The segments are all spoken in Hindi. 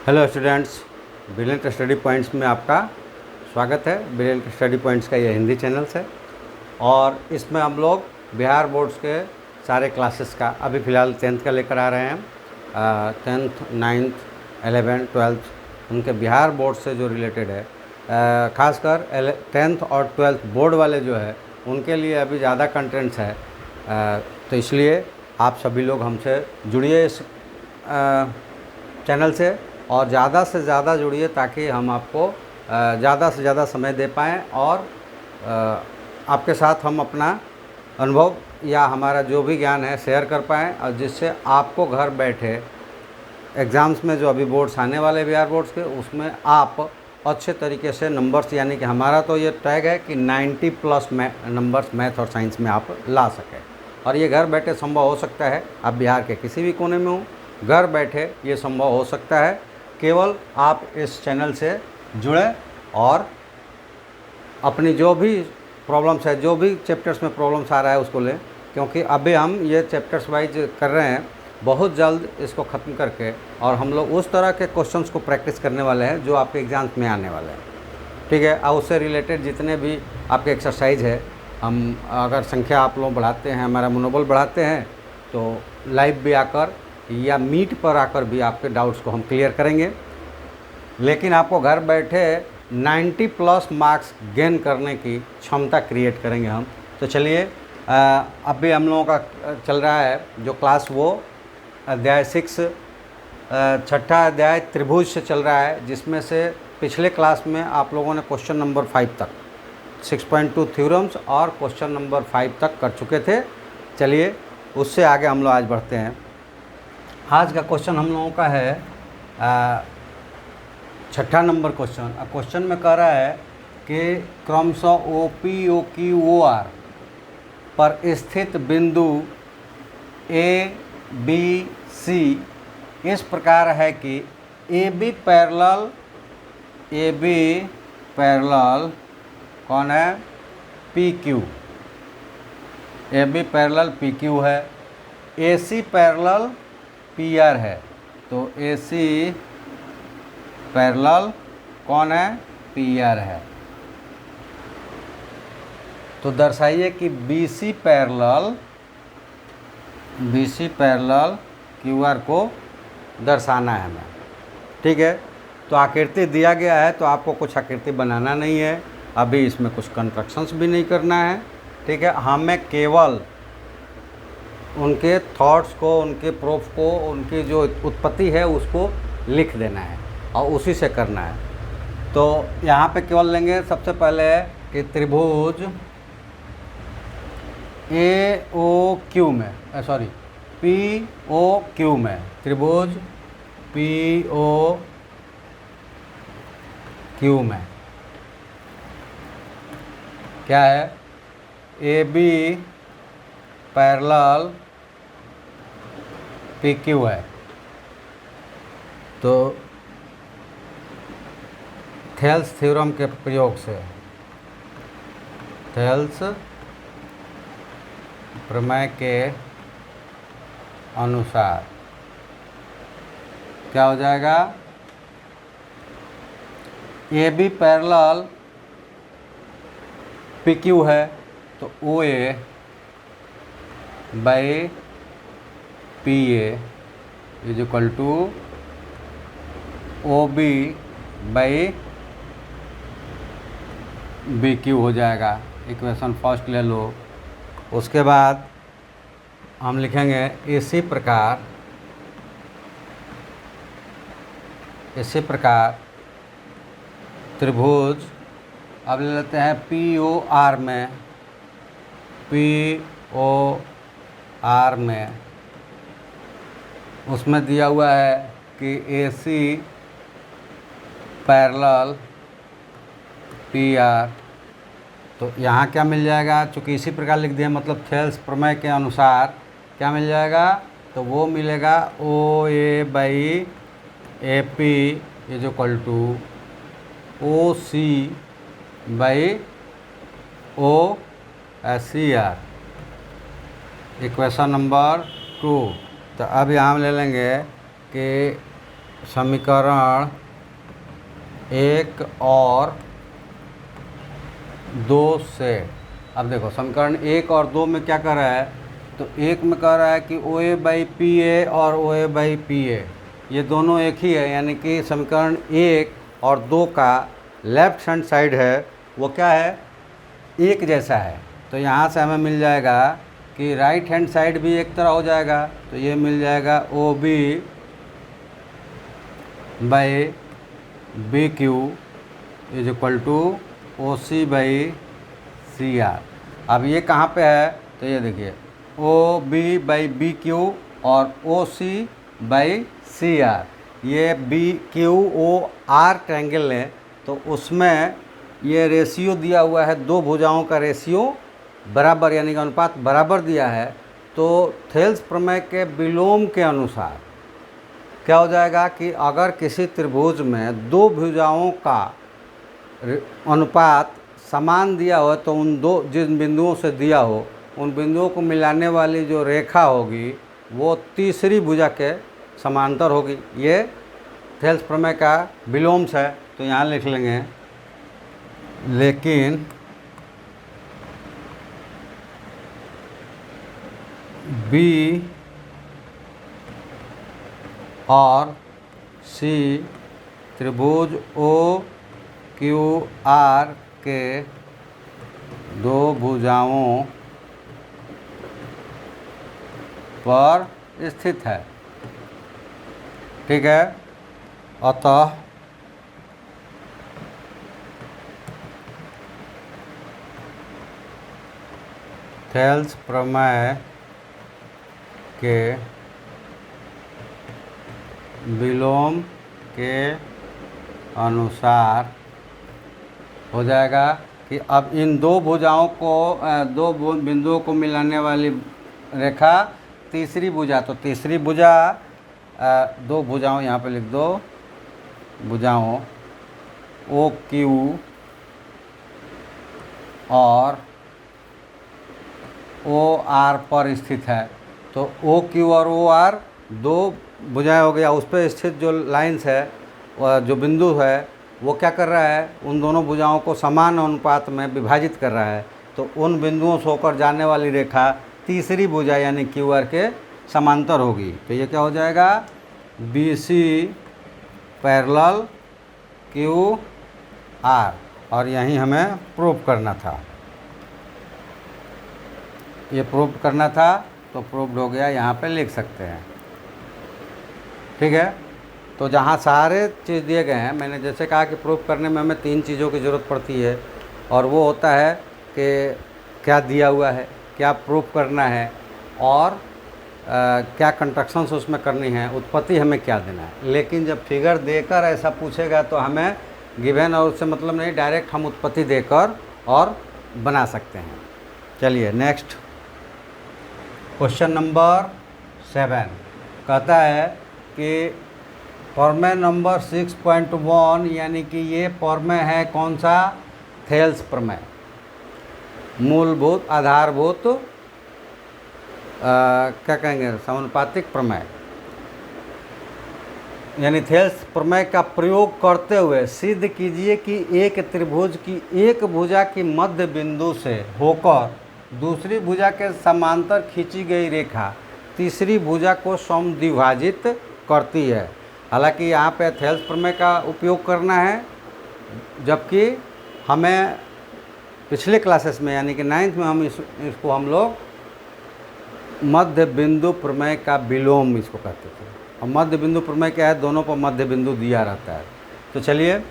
Hello students, brilliant study points में आपका स्वागत है। ब्रिलियंट स्टडी पॉइंट्स का ये हिंदी चैनल्स है और इसमें हम लोग बिहार बोर्ड्स के सारे क्लासेस का अभी फ़िलहाल 10th का लेकर आ रहे हैं। 10th, 9th, 11th, 12th उनके बिहार बोर्ड से जो रिलेटेड है, ख़ासकर 10th और 12th बोर्ड वाले जो है उनके लिए अभी ज़्यादा कंटेंट्स है। तो इसलिए आप सभी लोग हमसे जुड़िए इस चैनल से और ज़्यादा से ज़्यादा जुड़िए ताकि हम आपको ज़्यादा से ज़्यादा समय दे पाएँ और आपके साथ हम अपना अनुभव या हमारा जो भी ज्ञान है शेयर कर पाएँ और जिससे आपको घर बैठे एग्ज़ाम्स में जो अभी बोर्ड्स आने वाले बिहार बोर्ड्स के उसमें आप अच्छे तरीके से नंबर्स, यानी कि हमारा तो ये टैग है कि 90+ नंबर्स मैथ और साइंस में आप ला सकें। और ये घर बैठे संभव हो सकता है। आप बिहार के किसी भी कोने में हो, घर बैठे ये संभव हो सकता है। केवल आप इस चैनल से जुड़ें और अपनी जो भी प्रॉब्लम्स है, जो भी चैप्टर्स में प्रॉब्लम्स आ रहा है उसको लें, क्योंकि अभी हम ये चैप्टर्स वाइज कर रहे हैं। बहुत जल्द इसको ख़त्म करके और हम लोग उस तरह के क्वेश्चंस को प्रैक्टिस करने वाले हैं जो आपके एग्ज़ाम्स में आने वाले हैं। ठीक है, और उससे रिलेटेड जितने भी आपके एक्सरसाइज है, हम अगर संख्या आप लोग बढ़ाते हैं, हमारा मनोबल बढ़ाते हैं, तो लाइव भी आकर या मीट पर आकर भी आपके डाउट्स को हम क्लियर करेंगे। लेकिन आपको घर बैठे 90+ मार्क्स गेन करने की क्षमता क्रिएट करेंगे हम। तो चलिए, अभी हम लोगों का चल रहा है जो क्लास, वो अध्याय 6 छठा अध्याय त्रिभुज से चल रहा है, जिसमें से पिछले क्लास में आप लोगों ने क्वेश्चन नंबर 5 तक 6.2 थ्योरम्स और क्वेश्चन नंबर 5 तक कर चुके थे। चलिए उससे आगे हम लोग आज बढ़ते हैं। आज का क्वेश्चन हम लोगों का है छठा नंबर क्वेश्चन। क्वेश्चन में कह रहा है कि क्रमशः OP, OQ, OR पर स्थित बिंदु ABC इस प्रकार है कि AB पैरेलल कौन है? PQ। AB पैरेलल PQ है। AC पैरेलल PR है। तो AC पैरेलल कौन है? PR है। तो दर्शाइए कि BC पैरेलल QR को दर्शाना है हमें। ठीक है, तो आकृति दिया गया है तो आपको कुछ आकृति बनाना नहीं है, अभी इसमें कुछ कंस्ट्रक्शंस भी नहीं करना है। ठीक है, हमें केवल उनके थॉट्स को, उनके प्रूफ को, उनकी जो उत्पत्ति है उसको लिख देना है और उसी से करना है। तो यहाँ पे केवल लेंगे सबसे पहले कि त्रिभुज POQ में, त्रिभुज POQ में क्या है? AB पैरेलल PQ है। तो थेल्स थ्योरम के प्रयोग से, थेल्स प्रमेय के अनुसार क्या हो जाएगा? AB पैरेलल PQ है तो OA by PA is equal to OB by BQ हो जाएगा। इक्वेशन फर्स्ट ले लो। उसके बाद हम लिखेंगे इसी प्रकार त्रिभुज, अब ले लेते हैं POR में, उसमें दिया हुआ है कि AC पैरेलल PR। तो यहाँ क्या मिल जाएगा? चूँकि इसी प्रकार लिख दिया, मतलब थेल्स प्रमेय के अनुसार क्या मिल जाएगा? तो वो मिलेगा OA by AP is equal to OC by OCR। Equation number 2। तो अब यहाँ हम ले लेंगे कि समीकरण 1 और 2 से, अब देखो समीकरण 1 और 2 में क्या कर रहा है, तो एक में कह रहा है कि OA/PA और OA/PA ये दोनों एक ही है, यानी कि समीकरण 1 और 2 का लेफ्ट हैंड साइड है वो क्या है, एक जैसा है। तो यहाँ से हमें मिल जाएगा कि राइट हैंड साइड भी एक तरह हो जाएगा, तो ये मिल जाएगा OB/BQ is equal to OC/CR। अब ये कहाँ पे है, तो ये देखिए OB/BQ और OC/CR, ये BQOR ट्रायंगल है, तो उसमें ये रेशियो दिया हुआ है, दो भुजाओं का रेशियो बराबर यानी कि अनुपात बराबर दिया है। तो थेल्स प्रमेय के विलोम के अनुसार क्या हो जाएगा कि अगर किसी त्रिभुज में दो भुजाओं का अनुपात समान दिया हो, तो उन दो जिन बिंदुओं से दिया हो उन बिंदुओं को मिलाने वाली जो रेखा होगी वो तीसरी भुजा के समांतर होगी। ये थेल्स प्रमेय का विलोम्स है, तो यहाँ लिख लेंगे, लेकिन B और C त्रिभुज OQR के दो भुजाओं पर स्थित है। ठीक है, अतः थेल्स प्रमेय के विलोम के अनुसार हो जाएगा कि अब इन दो भुजाओं को दो बिंदुओं को मिलाने वाली रेखा तीसरी भुजा, तो तीसरी भुजा दो भुजाओं यहाँ पे लिख दो, भुजाओं OQ और OR पर स्थित है। तो OQ और OR दो भुजाएं हो गया, उस पर स्थित जो लाइंस है जो बिंदु है वो क्या कर रहा है, उन दोनों भुजाओं को समान अनुपात में विभाजित कर रहा है। तो उन बिंदुओं से होकर जाने वाली रेखा तीसरी भुजा यानी QR के समांतर होगी। तो ये क्या हो जाएगा, BC पैरेलल QR, और यहीं हमें प्रूव करना था, ये प्रूव करना था, तो प्रूव्ड हो गया, यहाँ पे लिख सकते हैं। ठीक है, तो जहाँ सारे चीज़ दिए गए हैं, मैंने जैसे कहा कि प्रूव करने में हमें तीन चीज़ों की ज़रूरत पड़ती है, और वो होता है कि क्या दिया हुआ है, क्या प्रूव करना है, और क्या कंस्ट्रक्शंस उसमें करनी है, उत्पत्ति हमें क्या देना है। लेकिन जब फिगर देकर ऐसा पूछेगा तो हमें गिवन और उससे मतलब नहीं, डायरेक्ट हम उत्पत्ति देकर और बना सकते हैं। चलिए नेक्स्ट क्वेश्चन नंबर 7 कहता है कि प्रमेय नंबर 6.1, यानी कि ये प्रमेय है कौन सा, थेल्स प्रमेय, मूलभूत आधारभूत क्या कहेंगे, समानुपातिक प्रमेय, यानी थेल्स प्रमेय का प्रयोग करते हुए सिद्ध कीजिए कि एक त्रिभुज की एक भुजा की मध्य बिंदु से होकर दूसरी भुजा के समांतर खींची गई रेखा तीसरी भुजा को समद्विभाजित करती है। हालांकि यहाँ पे थेल्स प्रमेय का उपयोग करना है, जबकि हमें पिछले क्लासेस में यानी कि 9th में हम इसको हम लोग मध्य बिंदु प्रमेय का विलोम इसको कहते थे। और मध्य बिंदु प्रमेय क्या है, दोनों पर मध्य बिंदु दिया रहता है। तो चलिए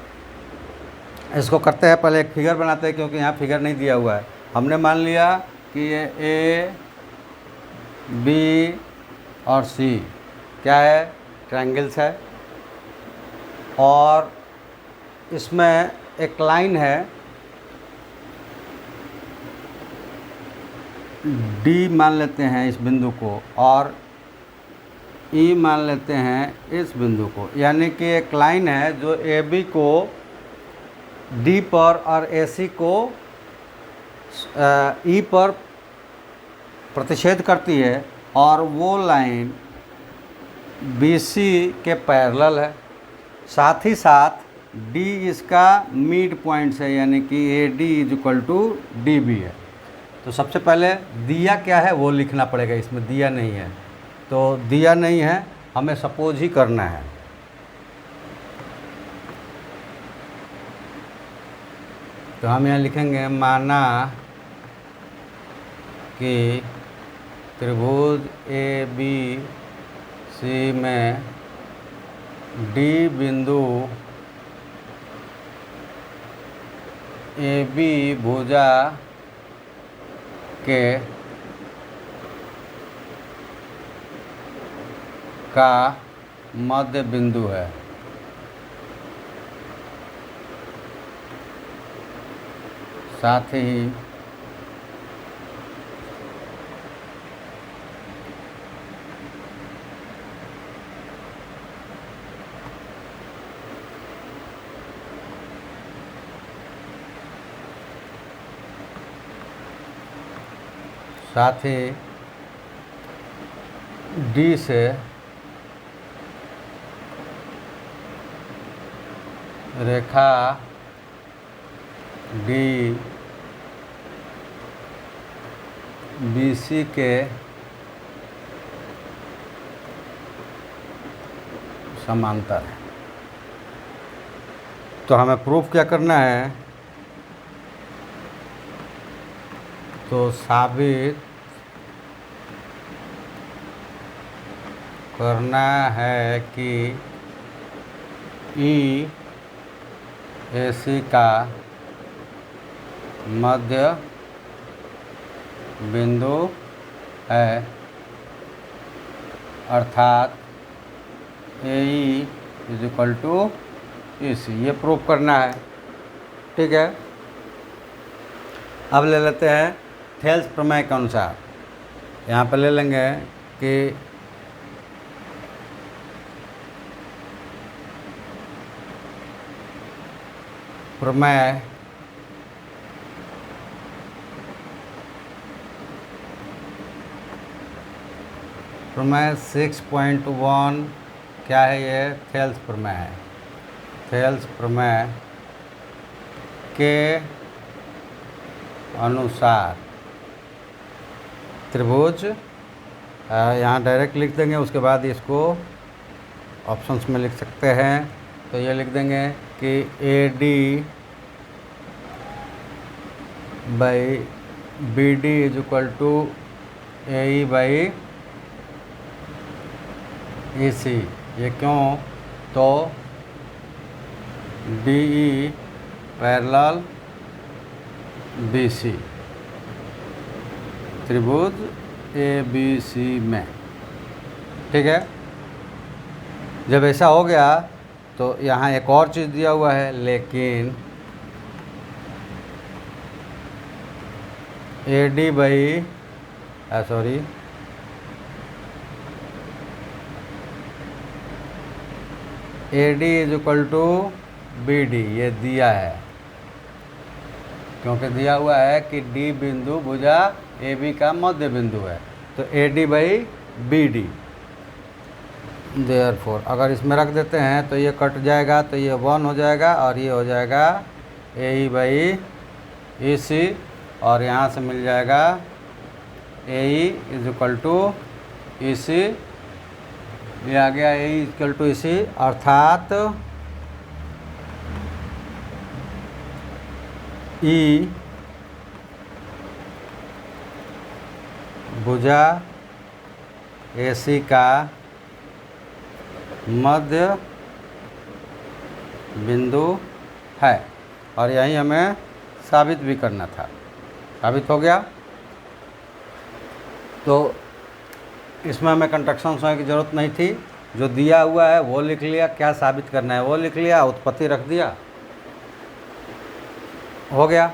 इसको करते हैं, पहले एक फिगर बनाते हैं, क्योंकि यहाँ फिगर नहीं दिया हुआ है। हमने मान लिया कि ये A, B और C क्या है, ट्रायंगल्स है, और इसमें एक लाइन है D मान लेते हैं इस बिंदु को, और E मान लेते हैं इस बिंदु को, यानी कि एक लाइन है जो AB को D पर और AC को E पर प्रतिच्छेद करती है, और वो लाइन BC के पैरेलल है। साथ ही साथ D इसका मिड पॉइंट्स है, यानी कि AD is equal to DB है। तो सबसे पहले दिया क्या है वो लिखना पड़ेगा, इसमें दिया नहीं है, तो दिया नहीं है, हमें सपोज ही करना है। तो हम यहाँ लिखेंगे माना कि त्रिभुज ABC में D बिंदु AB भुजा के का मध्य बिंदु है। साथ ही D से रेखा D BC के समांतर है। तो हमें प्रूफ क्या करना है, तो साबित करना है कि EAC का मध्य बिंदु है, अर्थात AE is equal to EC। ये प्रूफ करना है, ठीक है। अब ले लेते हैं थेल्स प्रमेय के अनुसार। यहाँ पर ले लेंगे कि प्रमेय प्रमेय 6.1 क्या है, ये थेल्स प्रमेय है। थेल्स प्रमेय के अनुसार त्रिभुज, यहाँ डायरेक्ट लिख देंगे, उसके बाद इसको ऑप्शंस में लिख सकते हैं। तो ये लिख देंगे कि AD by BD is equal to AE by EC। ये क्यों, तो DE पैरेलल BC त्रिभुज ABC में, ठीक है। जब ऐसा हो गया तो यहाँ एक और चीज़ दिया हुआ है, लेकिन AD by AD is equal to BD, ये दिया है, क्योंकि दिया हुआ है कि D बिंदु भुजा AB का मध्य बिंदु है, तो AD बाई BD। देयरफॉर अगर इसमें रख देते हैं तो ये कट जाएगा, तो ये 1 हो जाएगा और ये हो जाएगा AE बाई EC, और यहाँ से मिल जाएगा AE is equal to EC। ये आ गया AE इक्वल टू EC, अर्थात E भुजा AC का मध्य बिंदु है, और यही हमें साबित भी करना था। साबित हो गया। तो इसमें हमें कंस्ट्रक्शन समझने की ज़रूरत नहीं थी, जो दिया हुआ है वो लिख लिया, क्या साबित करना है वो लिख लिया, उत्पत्ति रख दिया, हो गया,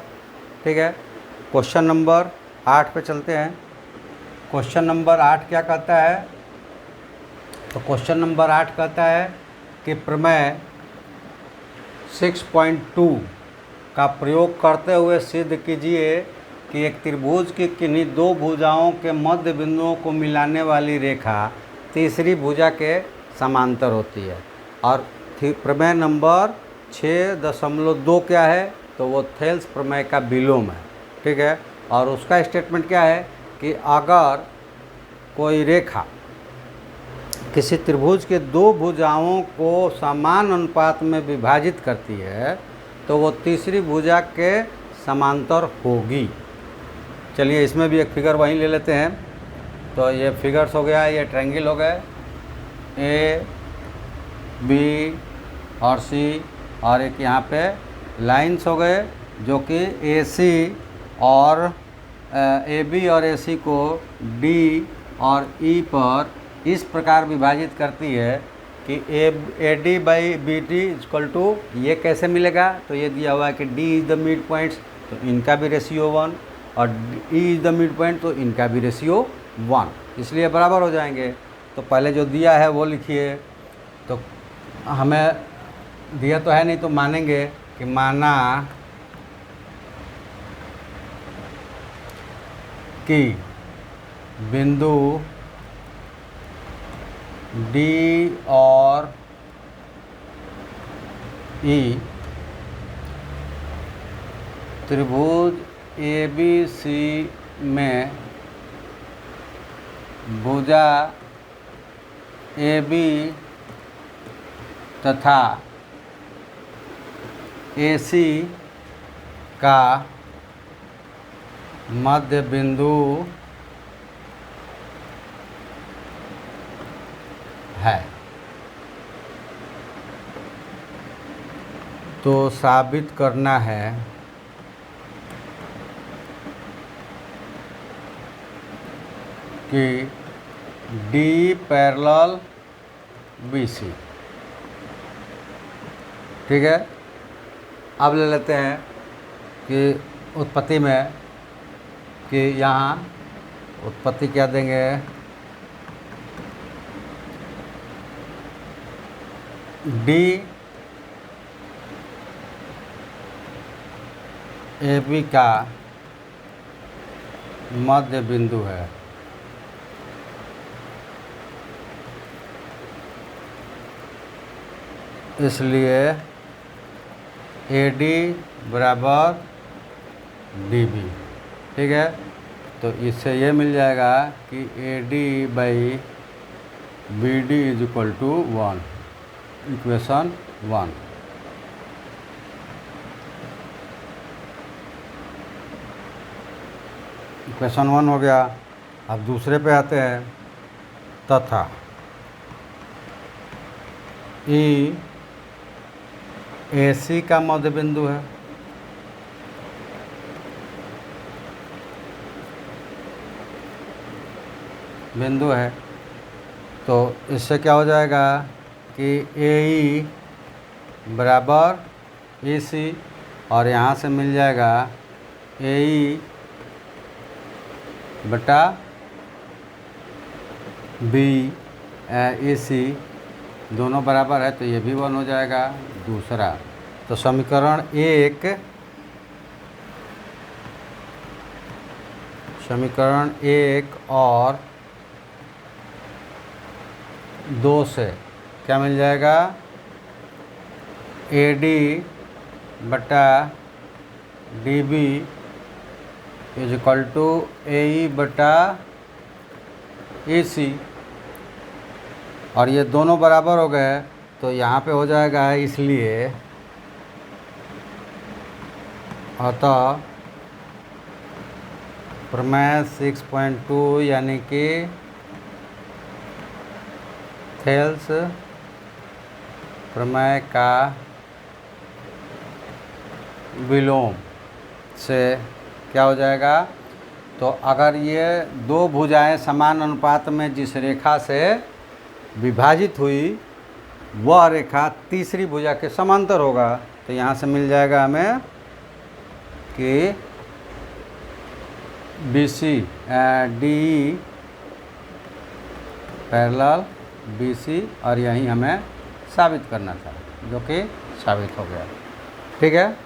ठीक है। क्वेश्चन नंबर 8 पे चलते हैं। क्वेश्चन नंबर 8 क्या कहता है, तो क्वेश्चन नंबर 8 कहता है कि प्रमेय 6.2 का प्रयोग करते हुए सिद्ध कीजिए कि एक त्रिभुज की किन्हीं दो भुजाओं के मध्य बिंदुओं को मिलाने वाली रेखा तीसरी भुजा के समांतर होती है। और प्रमेय नंबर 6.2 क्या है, तो वो थेल्स प्रमेय का विलोम है। ठीक है, और उसका स्टेटमेंट क्या है कि अगर कोई रेखा किसी त्रिभुज के दो भुजाओं को समान अनुपात में विभाजित करती है तो वो तीसरी भुजा के समांतर होगी। चलिए इसमें भी एक फिगर वहीं ले लेते हैं। तो ये फिगर्स हो गया, ये ट्रायंगल हो गए ए बी और सी, और एक यहाँ पे लाइंस हो गए जो कि ए सी और ए बी और ए सी को डी और ई पर इस प्रकार विभाजित करती है कि A D by B D equal to, ये कैसे मिलेगा, तो ये दिया हुआ है कि D is the mid points, तो इनका भी रेशियो 1, और E is the mid point, तो इनका भी रेशियो 1, इसलिए बराबर हो जाएंगे। तो पहले जो दिया है वो लिखिए। तो हमें दिया तो है नहीं, तो मानेंगे कि माना कि बिंदु डी और ई त्रिभुज ए बी सी में भुजा ए बी तथा ए सी का मध्य बिंदु है। तो साबित करना है कि डी पैरेलल बी सी। ठीक है, अब ले लेते हैं कि उत्पत्ति में कि यहाँ उत्पत्ति क्या देंगे, डी ए बी का मध्य बिंदु है। इसलिए ए डी बराबर डी बी। ठीक है, तो इससे ये मिल जाएगा कि A D by B D is equal to 1, equation 1। Equation 1 हो गया। अब दूसरे पे आते हैं, तथा ई ए सी का मध्य बिंदु है। बिंदु है, तो इससे क्या हो जाएगा कि ए ई बराबर ए सी, और यहाँ से मिल जाएगा ए ई बटा बी ए सी, दोनों बराबर है, तो ये भी 1 हो जाएगा। दूसरा, तो समीकरण एक और 2 से क्या मिल जाएगा, ए डी बटा D B is equal to A E बटा ए सी, और ये दोनों बराबर हो गए, तो यहाँ पे हो जाएगा। इसलिए अतः प्रमेय 6.2 यानी कि थेल्स प्रमेय का विलोम से क्या हो जाएगा, तो अगर ये दो भुजाएं समान अनुपात में जिस रेखा से विभाजित हुई वह रेखा तीसरी भुजा के समांतर होगा। तो यहाँ से मिल जाएगा हमें कि B C D parallel B C, और यही हमें साबित करना था, जो कि साबित हो गया। ठीक है,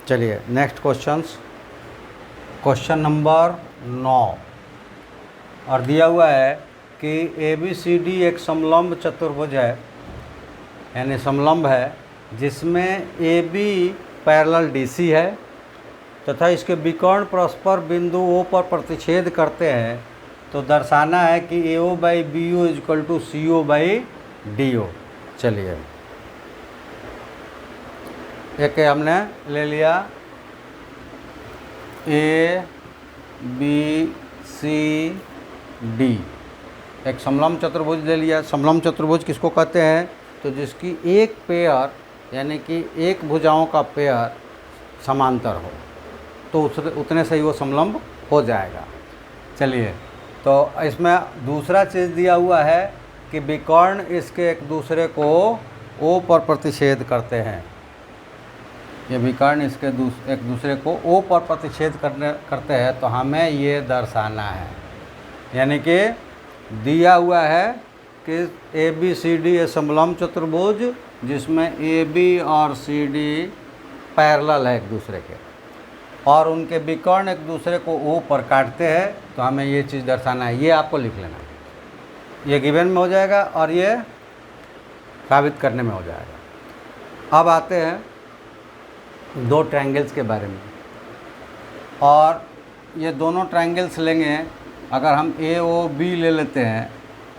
चलिए नेक्स्ट क्वेश्चन नंबर 9, और दिया हुआ है कि ए बी सी डी एक समलंब चतुर्भुज है यानी समलंब है जिसमें A B parallel D C है तथा इसके विकर्ण परस्पर बिंदु ओ पर प्रतिच्छेद करते हैं, तो दर्शाना है कि A O by B O is equal to C O by D O. चलिए एक हमने ले लिया ए बी सी डी, एक समलंब चतुर्भुज ले लिया। समलंब चतुर्भुज किसको कहते हैं? तो जिसकी एक पेयर यानी कि एक भुजाओं का पेयर समांतर हो, तो उतने से ही वो समलंब हो जाएगा। चलिए तो इसमें दूसरा चीज़ दिया हुआ है कि विकर्ण इसके एक दूसरे को ओ पर प्रतिच्छेद करते हैं। ये विकर्ण इसके एक दूसरे को ओ पर प्रतिच्छेद करते हैं, तो हमें ये दर्शाना है। यानी कि दिया हुआ है कि ए बी सी डी ये समलंब चतुर्भुज जिसमें ए बी और सी डी पैरेलल है एक दूसरे के, और उनके विकर्ण एक दूसरे को ओ पर काटते हैं, तो हमें ये चीज़ दर्शाना है। ये आपको लिख लेना है, ये गिवन में हो जाएगा और ये साबित करने में हो जाएगा। अब आते हैं दो ट्रायंगल्स के बारे में, और ये दोनों ट्रायंगल्स लेंगे। अगर हम ए ओ बी ले लेते हैं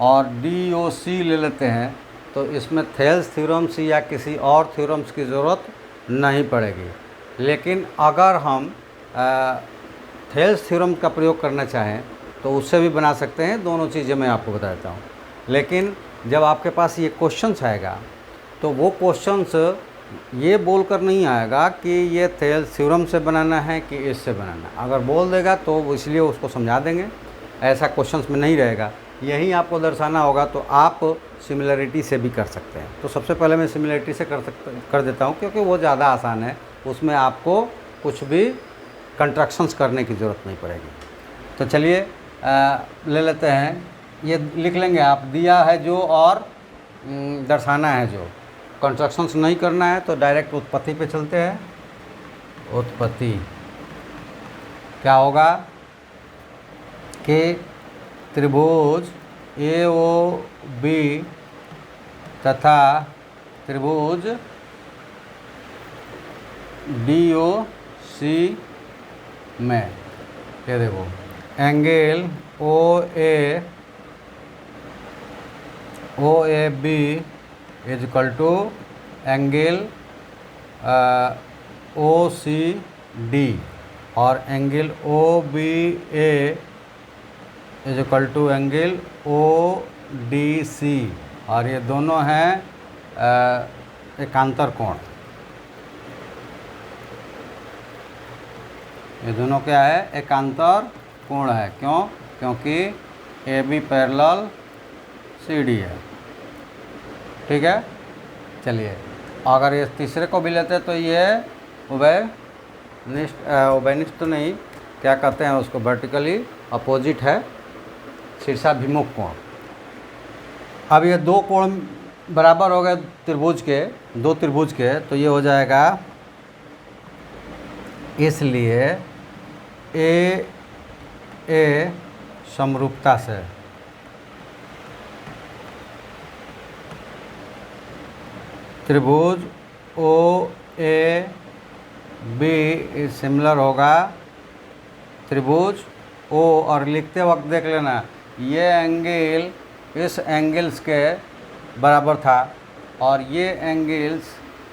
और डी ओ सी ले लेते हैं, तो इसमें थेल्स थ्योरम्स या किसी और थ्योरम्स की ज़रूरत नहीं पड़ेगी। लेकिन अगर हम थेल्स थ्योरम का प्रयोग करना चाहें तो उससे भी बना सकते हैं। दोनों चीज़ें मैं आपको बता देता हूँ। लेकिन जब आपके पास ये क्वेश्चंस आएगा तो वो क्वेश्चंस ये बोल कर नहीं आएगा कि ये थेल्स थ्योरम से बनाना है कि इससे बनाना है। अगर बोल देगा तो इसलिए उसको समझा देंगे, ऐसा क्वेश्चंस में नहीं रहेगा। यही आपको दर्शाना होगा, तो आप सिमिलरिटी से भी कर सकते हैं। तो सबसे पहले मैं सिमिलरिटी से कर देता हूँ, क्योंकि वो ज़्यादा आसान है, उसमें आपको कुछ भी कंस्ट्रक्शंस करने की ज़रूरत नहीं पड़ेगी। तो चलिए ले लेते हैं, ये लिख लेंगे आप, दिया है जो और दर्शाना है जो। कंस्ट्रक्शंस नहीं करना है तो डायरेक्ट उत्पत्ति पे चलते हैं। उत्पत्ति क्या होगा कि त्रिभुज ए ओ बी तथा त्रिभुज डी ओ सी में, ये देखो, angle O A B is equal to angle O C D, और angle O B A is equal to angle O D C, और ये दोनों हैं एकांतर कोण। ये दोनों क्या है? एकांतर कोण है। क्यों? क्योंकि A B parallel C D है। ठीक है। चलिए अगर ये तीसरे को भी लेते तो ये उभयनिष्ठ तो नहीं, क्या कहते हैं उसको, वर्टिकली अपोजिट है, शीर्षाभिमुख कोण। अब ये दो कोण बराबर हो गए त्रिभुज के, दो त्रिभुज के, तो ये हो जाएगा, इसलिए ए समरूपता से त्रिभुज ओ ए बी सिमिलर होगा त्रिभुज ओ, और लिखते वक्त देख लेना ये एंगल इस एंगल्स के बराबर था और ये एंगल्स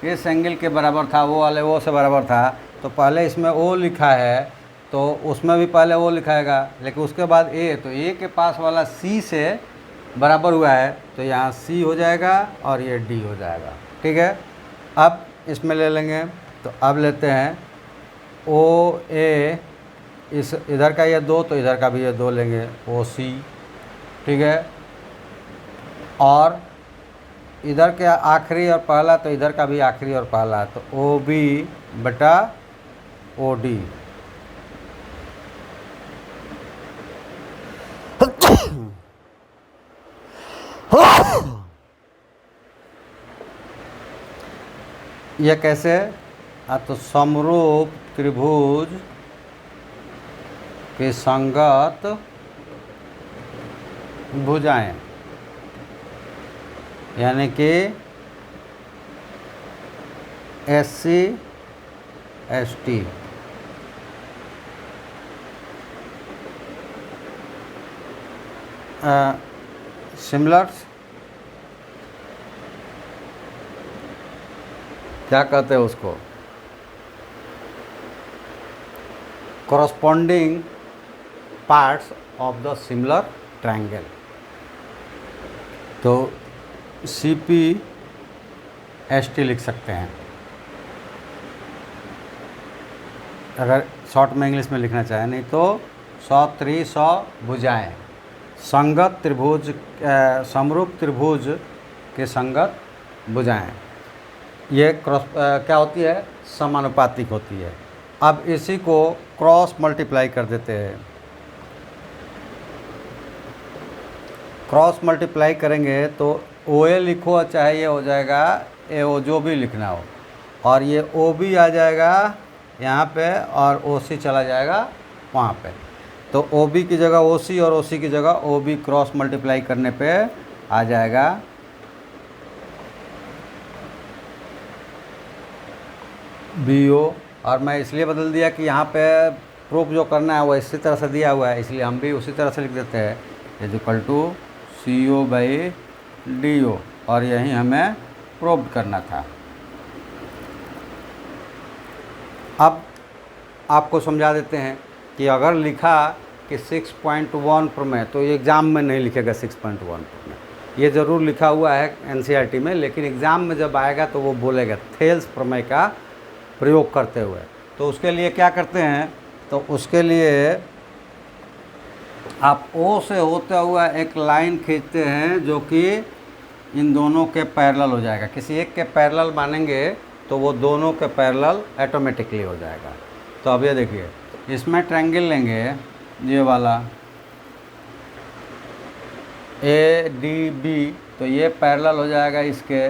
इस एंगल के बराबर था, वो वाले ओ से बराबर था। तो पहले इसमें ओ लिखा है तो उसमें भी पहले ओ लिखाएगा, लेकिन उसके बाद ए, तो ए के पास वाला सी से बराबर हुआ है, तो यहाँ सी हो जाएगा और ये डी हो जाएगा। ठीक है। अब इसमें ले लेंगे, तो अब लेते हैं ओ ए, इस इधर का ये दो, तो इधर का भी ये दो लेंगे, ओ सी। ठीक है। और इधर के आखिरी और पहला, तो इधर का भी आखिरी और पहला, तो ओ बी बटा ओ डी। यह कैसे? तो समरूप त्रिभुज के संगत भुजाएं, यानी कि SCST सिमिलर्स क्या कहते हैं उसको, corresponding parts of the similar triangle। तो CPST लिख सकते हैं अगर शॉर्ट में इंग्लिश में लिखना चाहें, नहीं तो 100 भुजाएं संगत त्रिभुज, समरूप त्रिभुज के संगत भुजाएं, ये क्रॉस क्या होती है, समानुपातिक होती है। अब इसी को क्रॉस मल्टीप्लाई कर देते हैं। क्रॉस मल्टीप्लाई करेंगे तो OA लिखो चाहे ये हो जाएगा AO, जो भी लिखना हो, और ये OB आ जाएगा यहाँ पे और OC चला जाएगा वहाँ पे। तो OB की जगह OC और OC की जगह OB क्रॉस मल्टीप्लाई करने पे आ जाएगा BO। और मैं इसलिए बदल दिया कि यहाँ पे प्रूफ जो करना है वो इसी तरह से दिया हुआ है, इसलिए हम भी उसी तरह से लिख देते हैं, इज इक्वल टू CO/DO, और यही हमें प्रूव करना था। अब आपको समझा देते हैं कि अगर लिखा कि 6.1 प्रमेय, तो ये एग्ज़ाम में नहीं लिखेगा 6.1 प्रमेय, ये ज़रूर लिखा हुआ है NCERT में, लेकिन एग्ज़ाम में जब आएगा तो वो बोलेगा थेल्स प्रमेय का प्रयोग करते हुए। तो उसके लिए क्या करते हैं, तो उसके लिए आप O से होते हुआ एक लाइन खींचते हैं जो कि इन दोनों के पैरेलल हो जाएगा। किसी एक के पैरेलल मानेंगे तो वो दोनों के पैरेलल ऑटोमेटिकली हो जाएगा। तो अब ये देखिए, इसमें ट्रायंगल लेंगे ये वाला ADB, तो ये पैरेलल हो जाएगा इसके,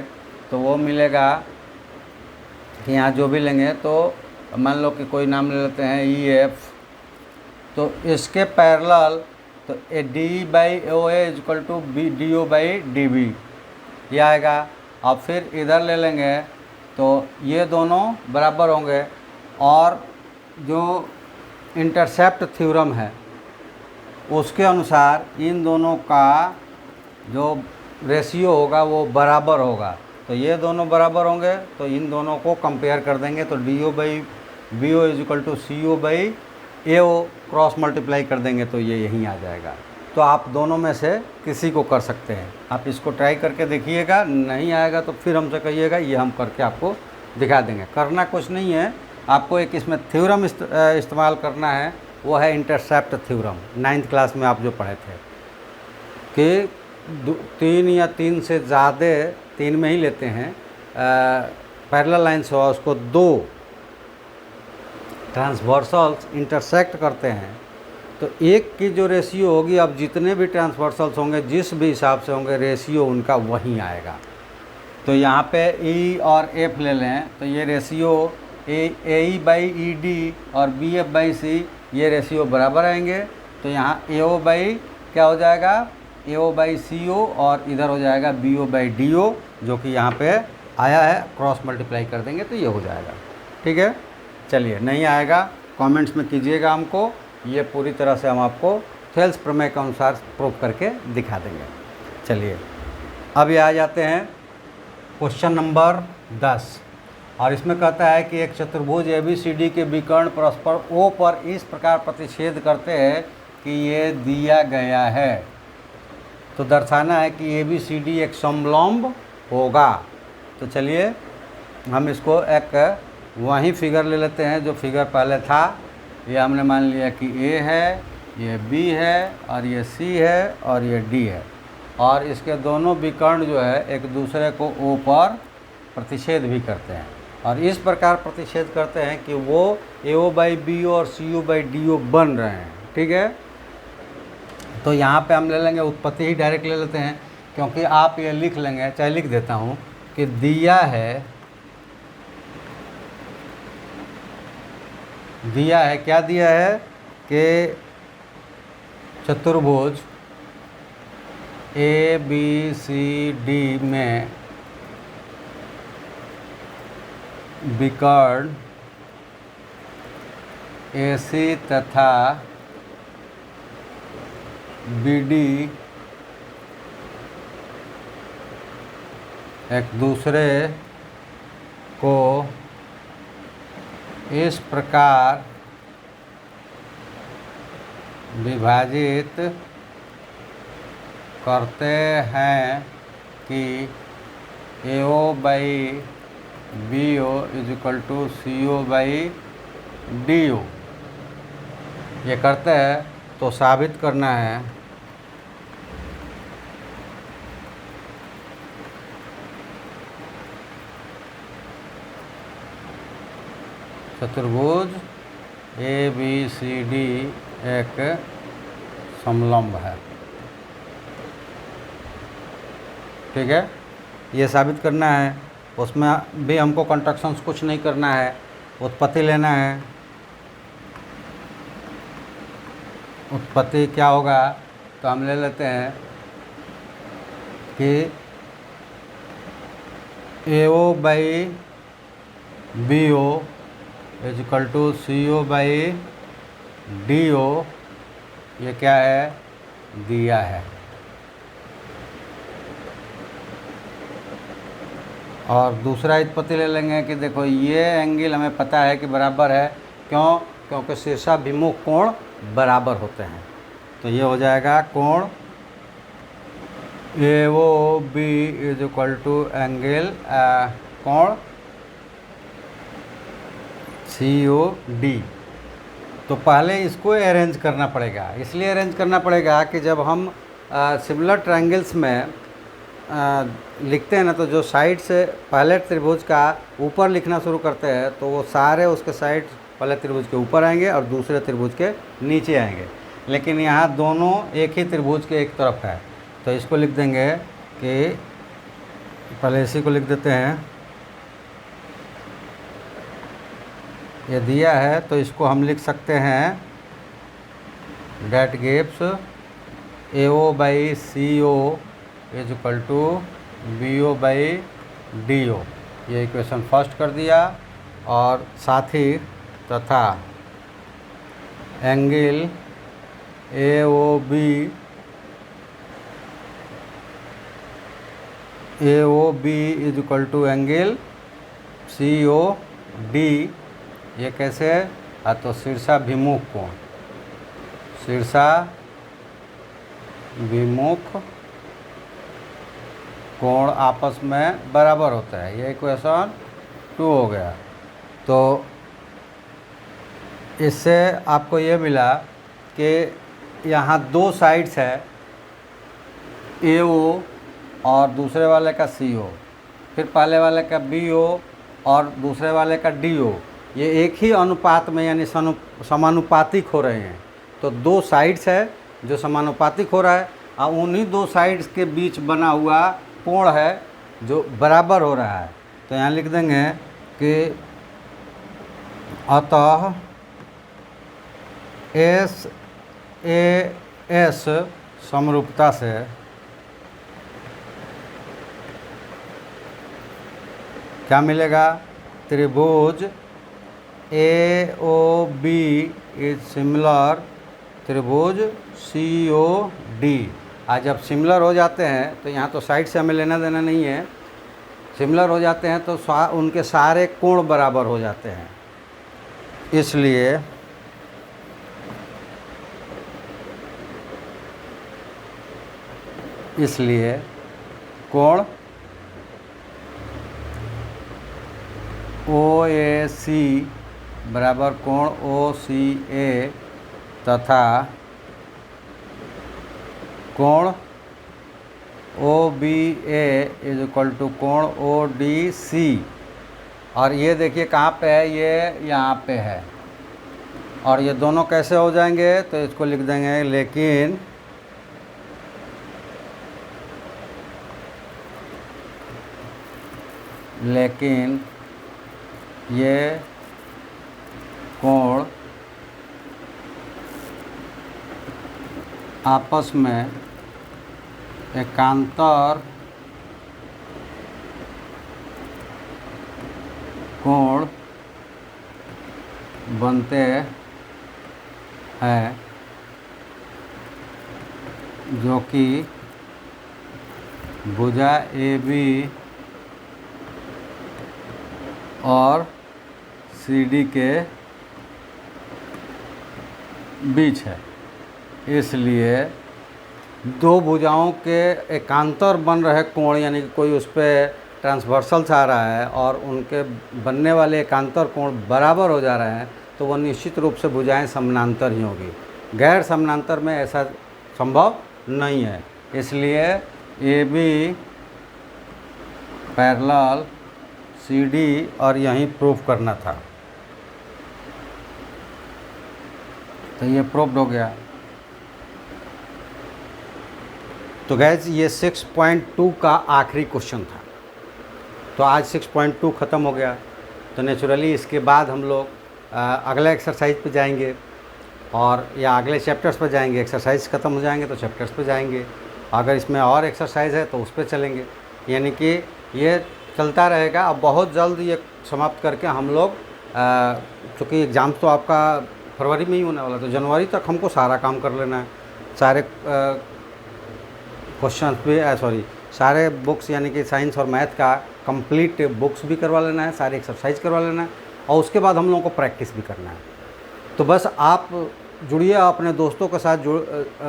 तो वो मिलेगा कि यहाँ जो भी लेंगे, तो मान लो कि कोई नाम ले लेते हैं EF, तो इसके पैरेलल तो AD/OA is equal to DO/DB ये आएगा। अब फिर इधर ले लेंगे तो ये दोनों बराबर होंगे, और जो इंटरसेप्ट थ्योरम है उसके अनुसार इन दोनों का जो रेशियो होगा वो बराबर होगा। तो ये दोनों बराबर होंगे तो इन दोनों को कंपेयर कर देंगे, तो DO/BO is equal to CO/AO cross multiply कर देंगे तो ये यहीं आ जाएगा। तो आप दोनों में से किसी को कर सकते हैं। आप इसको ट्राई करके देखिएगा, नहीं आएगा तो फिर हमसे कहिएगा, ये हम करके आपको दिखा देंगे। करना कुछ नहीं है, आपको एक इसमें थ्योरम इस्तेमाल करना है, वो है इंटरसेप्ट थ्योरम। 9th क्लास में आप जो पढ़े थे कि 3 या 3 से ज़्यादा, 3 में ही लेते हैं, पैरेलल लाइन्स हो, उसको 2 ट्रांसवर्सल्स इंटरसेक्ट करते हैं, तो एक की जो रेशियो होगी, अब जितने भी ट्रांसवर्सल्स होंगे जिस भी हिसाब से होंगे रेशियो उनका वहीं आएगा। तो यहाँ पे E और F ले लें तो ये रेशियो AE/ED और BF/C ये रेशियो बराबर आएंगे। तो यहाँ AO क्या हो जाएगा, AO/CO, और इधर हो जाएगा BO/DO, जो कि यहाँ पे आया है, क्रॉस मल्टीप्लाई कर देंगे तो ये हो जाएगा। ठीक है, चलिए, नहीं आएगा कमेंट्स में कीजिएगा हमको, ये पूरी तरह से हम आपको थेल्स प्रमेय के अनुसार प्रूव करके दिखा देंगे। चलिए, अब ये आ जाते हैं क्वेश्चन नंबर 10, और इसमें कहता है कि एक चतुर्भुज ABCD के विकर्ण परस्पर O पर इस प्रकार प्रतिच्छेद करते हैं कि ये दिया गया है। तो दर्शाना है कि ABCD एक समलंब होगा। तो चलिए हम इसको एक वही फिगर ले लेते हैं जो फिगर पहले था। ये हमने मान लिया कि A है, ये B है, और ये C है, और ये D है, और इसके दोनों विकर्ण जो है एक दूसरे को O पर प्रतिच्छेद भी करते हैं, और इस प्रकार प्रतिच्छेद करते हैं कि वो AO/BO और CO/DO बन रहे हैं। ठीक है, तो यहाँ पे हम ले लेंगे उत्पत्ति ही डायरेक्ट ले लेते हैं, क्योंकि आप ये लिख लेंगे, चाहे लिख देता हूँ कि दिया है क्या दिया है कि चतुर्भुज ABCD में विकर्ण AC तथा BD एक दूसरे को इस प्रकार विभाजित करते हैं कि AO by BO is equal to CO by DO। ये करते हैं तो साबित करना है चतुर्भुज ABCD एक समलंब है। ठीक है, ये साबित करना है। उसमें भी हमको कंस्ट्रक्शंस कुछ नहीं करना है, उत्पत्ति लेना है। उत्पत्ति क्या होगा, तो हम ले लेते हैं कि AO by BO is equal to CO by DO। ये क्या है, दिया है। और दूसरा उत्पत्ति ले लेंगे कि देखो ये एंगल हमें पता है कि बराबर है, क्यों, क्योंकि शीर्षाभिमुख कोण बराबर होते हैं। तो ये हो जाएगा कोण AOB is equal to angle कोण COD। तो पहले इसको अरेंज करना पड़ेगा। इसलिए अरेंज करना पड़ेगा कि जब हम सिमिलर ट्रायंगल्स में लिखते हैं ना, तो जो साइड से पहले त्रिभुज का ऊपर लिखना शुरू करते हैं तो वो सारे उसके साइड पहले त्रिभुज के ऊपर आएंगे और दूसरे त्रिभुज के नीचे आएंगे। लेकिन यहाँ दोनों एक ही त्रिभुज के एक तरफ है, तो इसको लिख देंगे कि पहले इसी को लिख देते हैं। ये दिया है तो इसको हम लिख सकते हैं that gives AO by CO is equal to BO by DO। ये इक्वेशन फर्स्ट कर दिया। और साथ ही तथा angle AOB is equal to angle COD। ये कैसे है, तो शीर्षाभिमुख कोण, शीर्षाभिमुख कोण आपस में बराबर होता है। ये इक्वेशन 2 हो गया। तो इससे आपको ये मिला कि यहाँ दो साइड्स है, AO और दूसरे वाले का CO, फिर पहले वाले का BO और दूसरे वाले का DO। ये एक ही अनुपात में यानी समानुपातिक हो रहे हैं। तो दो साइड्स है जो समानुपातिक हो रहा है, और उन्हीं दो साइड्स के बीच बना हुआ कोण है जो बराबर हो रहा है। तो यहाँ लिख देंगे कि अतः SAS समरूपता से क्या मिलेगा, त्रिभुज AOB इज सिमिलर त्रिभुज COD। आज जब सिमिलर हो जाते हैं तो यहाँ तो साइड से हमें लेना देना नहीं है, सिमिलर हो जाते हैं तो उनके सारे कोण बराबर हो जाते हैं। इसलिए कोण OAC बराबर कोण OCA तथा कोण OBA इज इक्वल टू कोण ODC। और ये देखिए कहाँ पे है, ये यहाँ पे है। और ये दोनों कैसे हो जाएंगे, तो इसको लिख देंगे लेकिन ये कोण आपस में एकांतर कोण बनते हैं जो कि भुजा AB और CD के बीच है। इसलिए दो भुजाओं के एकांतर बन रहे कोण, यानी कि कोई उस पर ट्रांसवर्सल आ रहा है और उनके बनने वाले एकांतर कोण बराबर हो जा रहे हैं, तो वह निश्चित रूप से भुजाएं समानांतर ही होगी। गैर समानांतर में ऐसा संभव नहीं है। इसलिए AB पैरेलल CD और यहीं प्रूफ करना था, तो ये प्रूफ्ड हो गया। तो गैस ये 6.2 का आखिरी क्वेश्चन था। तो आज 6.2 ख़त्म हो गया। तो नेचुरली इसके बाद हम लोग अगले एक्सरसाइज पे जाएंगे और या अगले चैप्टर्स पे जाएंगे। एक्सरसाइज ख़त्म हो जाएंगे तो चैप्टर्स पे जाएंगे। अगर इसमें और एक्सरसाइज है तो उस पर चलेंगे। यानी कि ये चलता रहेगा। अब बहुत जल्द ये समाप्त करके हम लोग, चूँकि एग्ज़ाम तो आपका फरवरी में ही होने वाला, तो जनवरी तक हमको सारा काम कर लेना है। सारे क्वेश्चन भी सारे बुक्स यानी कि साइंस और मैथ का कंप्लीट बुक्स भी करवा लेना है, सारे एक्सरसाइज करवा लेना है और उसके बाद हम लोगों को प्रैक्टिस भी करना है। तो बस आप जुड़िए, अपने दोस्तों के साथ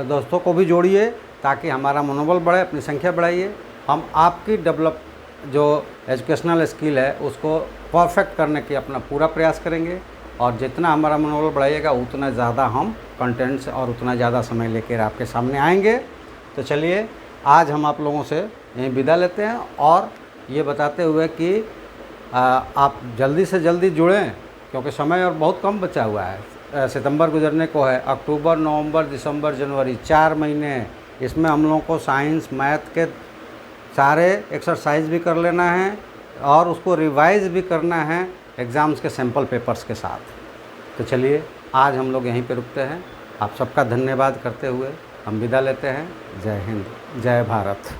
दोस्तों को भी जोड़िए ताकि हमारा मनोबल बढ़े, अपनी संख्या बढ़ाइए। हम आपकी डेवलप जो एजुकेशनल स्किल है उसको परफेक्ट करने की अपना पूरा प्रयास करेंगे और जितना हमारा मनोबल बढ़ाइएगा उतना ज़्यादा हम कंटेंट्स और उतना ज़्यादा समय लेकर आपके सामने आएंगे। तो चलिए आज हम आप लोगों से यहीं विदा लेते हैं और ये बताते हुए कि आप जल्दी से जल्दी जुड़ें क्योंकि समय और बहुत कम बचा हुआ है। सितंबर गुजरने को है, अक्टूबर, नवंबर, दिसंबर, जनवरी 4 महीने। इसमें हम लोगों को साइंस मैथ के सारे एक्सरसाइज भी कर लेना है और उसको रिवाइज भी करना है एग्ज़ाम्स के सैम्पल पेपर्स के साथ। तो चलिए आज हम लोग यहीं पे रुकते हैं। आप सबका धन्यवाद करते हुए हम विदा लेते हैं। जय हिंद, जय भारत।